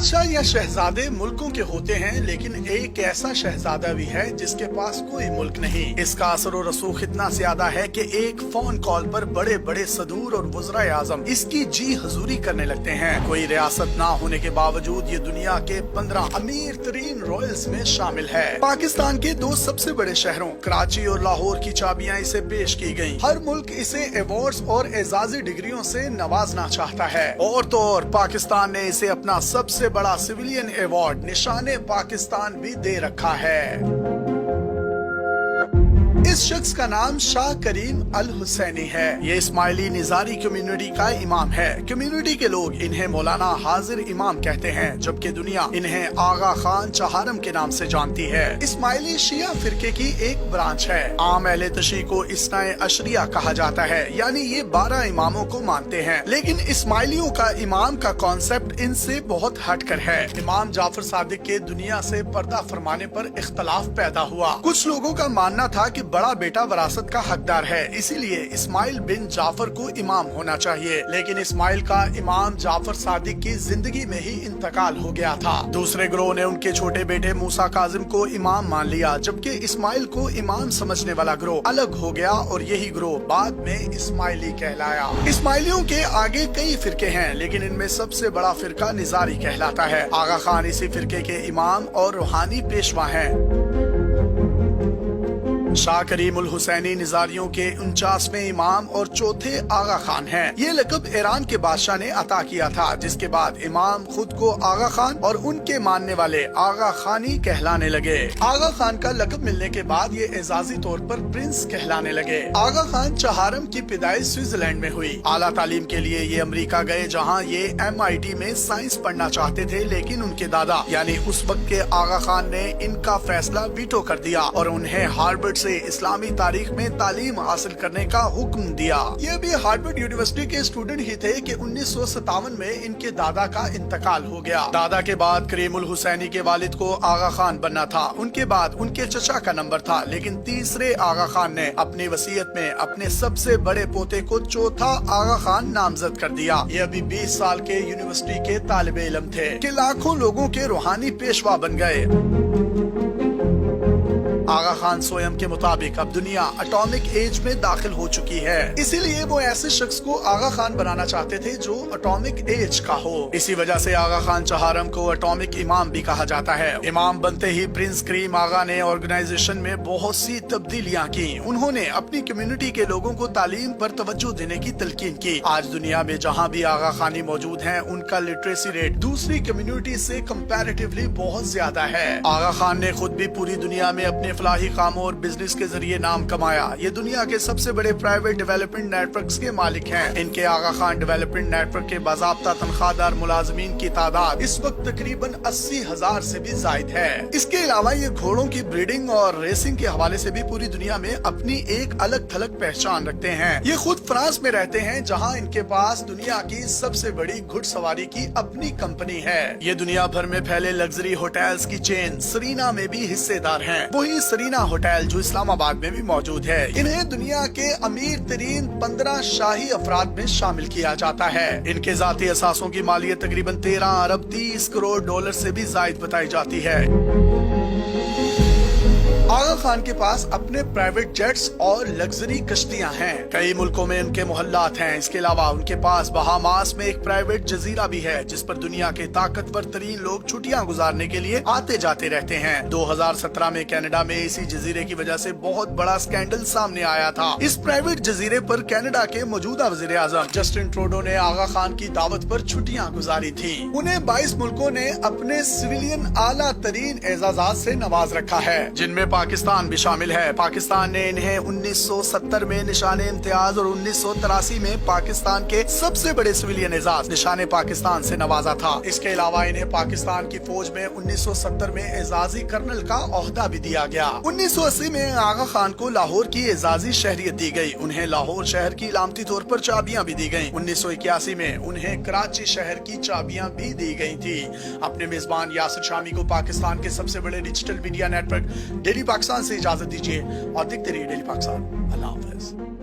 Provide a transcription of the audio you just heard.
बादशाह या शहजादे मुल्कों के होते हैं, लेकिन एक ऐसा शहजादा भी है जिसके पास कोई मुल्क नहीं। इसका असर और रसूख इतना ज्यादा है कि एक फोन कॉल पर बड़े बड़े सदूर और वज़राए आज़म इसकी जी हजूरी करने लगते हैं। कोई रियासत ना होने के बावजूद ये दुनिया के 15 अमीर तरीन रॉयल्स में शामिल है। पाकिस्तान के दो सबसे बड़े शहरों कराची और लाहौर की चाबियां इसे पेश की गयी। हर मुल्क इसे अवार्ड्स और एजाजी डिग्रियों से नवाजना चाहता है। और तो और पाकिस्तान ने इसे अपना सबसे बड़ा सिविलियन अवार्ड निशाने पाकिस्तान भी दे रखा है। इस शख्स का नाम शाह करीम अल हुसैनी है। ये इस्माइली निजारी कम्युनिटी का इमाम है। कम्युनिटी के लोग इन्हें मौलाना हाजिर इमाम कहते हैं, जबकि दुनिया इन्हें आगा खान चहारम के नाम से जानती है। इस्माइली शिया फिरके की एक ब्रांच है। आम अहले तशी को इस्नाए अशरिया कहा जाता है, यानी ये 12 इमामों को मानते हैं। लेकिन इस्माइलियों का इमाम का कॉन्सेप्ट इनसे बहुत हटकर है। इमाम जाफर सादिक के दुनिया से पर्दा फरमाने पर इख्तलाफ पैदा हुआ। कुछ लोगों का मानना था कि बड़ा बेटा वरासत का हकदार है, इसीलिए इस्माइल बिन जाफर को इमाम होना चाहिए। लेकिन इस्माइल का इमाम जाफर सादिक की जिंदगी में ही इंतकाल हो गया था। दूसरे ग्रोह ने उनके छोटे बेटे मूसा काजिम को इमाम मान लिया, जबकि इस्माइल को इमाम समझने वाला ग्रोह अलग हो गया और यही ग्रोह बाद में इस्माइली कहलाया। इस्माइलियों के आगे कई फिरके हैं, लेकिन इनमें सबसे बड़ा फिरका निजारी कहलाता है। आगा खान इसी फिरके के इमाम और रूहानी पेशवा हैं। शाह करीम उल हुसैनी निजारियों के 49वें इमाम और चौथे आगा खान हैं। ये लकब ईरान के बादशाह ने अता किया था, जिसके बाद इमाम खुद को आगा खान और उनके मानने वाले आगा खानी कहलाने लगे। आगा खान का लकब मिलने के बाद ये एजाजी तौर पर प्रिंस कहलाने लगे। आगा खान चहारम की पैदाइश स्विट्जरलैंड में हुई। आला तालीम के लिए ये अमेरिका गए, जहाँ ये MIT में साइंस पढ़ना चाहते थे, लेकिन उनके दादा यानी उस वक्त के आगा खान ने इनका फैसला वीटो कर दिया और उन्हें हार्वर्ड से इस्लामी तारीख में तालीम हासिल करने का हुक्म दिया। ये भी हार्वर्ड यूनिवर्सिटी के स्टूडेंट ही थे कि 1957 में इनके दादा का इंतकाल हो गया। दादा के बाद करीम उल हुसैनी के वालिद को आगा खान बनना था। उनके बाद उनके चचा का नंबर था, लेकिन तीसरे आगा खान ने अपनी वसीयत में अपने सबसे बड़े पोते को चौथा आगा खान नामजद कर दिया। ये अभी 20 साल के यूनिवर्सिटी के तालिबे इल्म थे कि लाखों लोगों के रूहानी पेशवा बन गए। आगा खान स्वयं के मुताबिक अब दुनिया एटॉमिक एज में दाखिल हो चुकी है, इसीलिए वो ऐसे शख्स को आगा खान बनाना चाहते थे जो एटॉमिक एज का हो। इसी वजह से आगा खान चहारम को एटॉमिक इमाम भी कहा जाता है। इमाम बनते ही प्रिंस करीम आगा ने ऑर्गेनाइजेशन में बहुत सी तब्दीलियां की। उन्होंने अपनी कम्युनिटी के लोगों को तालीम पर तवज्जो देने की तलकीन की। आज दुनिया में जहाँ भी आगा खानी मौजूद है, उनका लिटरेसी रेट दूसरी कम्युनिटी से कंपैरेटिवली बहुत ज्यादा है। आगा खान ने खुद भी पूरी दुनिया में अपने फलाही कामों और बिजनेस के जरिए नाम कमाया। ये दुनिया के सबसे बड़े प्राइवेट डेवलपमेंट नेटवर्क्स के मालिक हैं। इनके आगा खान डेवलपमेंट नेटवर्क के बाज़ाब्ता तनख्वाहदार मुलाजमीन की तादाद इस वक्त तकरीबन 80,000 से भी जायद है। इसके अलावा ये घोड़ों की ब्रीडिंग और रेसिंग के हवाले से भी पूरी दुनिया में अपनी एक अलग थलग पहचान रखते हैं। ये खुद फ्रांस में रहते हैं, जहाँ इनके पास दुनिया की सबसे बड़ी घुड़सवारी की अपनी कंपनी है। ये दुनिया भर में फैले लग्जरी होटल्स की चेन सरीना में भी हिस्सेदार हैं। वही सरीना होटल जो इस्लामाबाद में भी मौजूद है। इन्हें दुनिया के अमीर तरीन 15 शाही अफराद में शामिल किया जाता है। इनके जाती असासों की मालियत तकरीबन 13 अरब 30 करोड़ डॉलर से भी जायद बताई जाती है। आगा खान के पास अपने प्राइवेट जेट्स और लग्जरी कश्तियां हैं। कई मुल्कों में उनके मोहल्लात हैं। इसके अलावा उनके पास बहामास में एक प्राइवेट जजीरा भी है, जिस पर दुनिया के ताकतवर तरीन लोग छुट्टियां गुजारने के लिए आते जाते रहते हैं। 2017 में कनाडा में इसी जजीरे की वजह से बहुत बड़ा स्कैंडल सामने आया था। इस प्राइवेट जजीरे पर कनाडा के मौजूदा वजीर आजम जस्टिन ट्रूडो ने आगा खान की दावत पर छुट्टियां गुजारी थी। उन्हें 22 मुल्कों ने अपने सिविलियन आला तरीन एजाजात से नवाज रखा है, जिनमें पाकिस्तान भी शामिल है। पाकिस्तान ने इन्हें 1970 में निशाने इम्तियाज और 1983 में पाकिस्तान के सबसे बड़े सिविलियन एजाज निशाने पाकिस्तान से नवाजा था। इसके अलावा इन्हें पाकिस्तान की फौज में 1970 में एजाजी कर्नल का ओहदा भी दिया गया। 1980 में आगा खान को लाहौर की एजाजी शहरियत दी गई। उन्हें लाहौर शहर की इलामती तौर पर चाबियां भी दी गयी। 1981 में उन्हें कराची शहर की चाबियां भी दी गयी थी। अपने मेजबान यासिर शामी को पाकिस्तान के सबसे बड़े digital media network daily Pakistan से इजाजत दीजिए और देखते रहिए डेली पाकिस्तान। अल्लाह हाफ़िज़।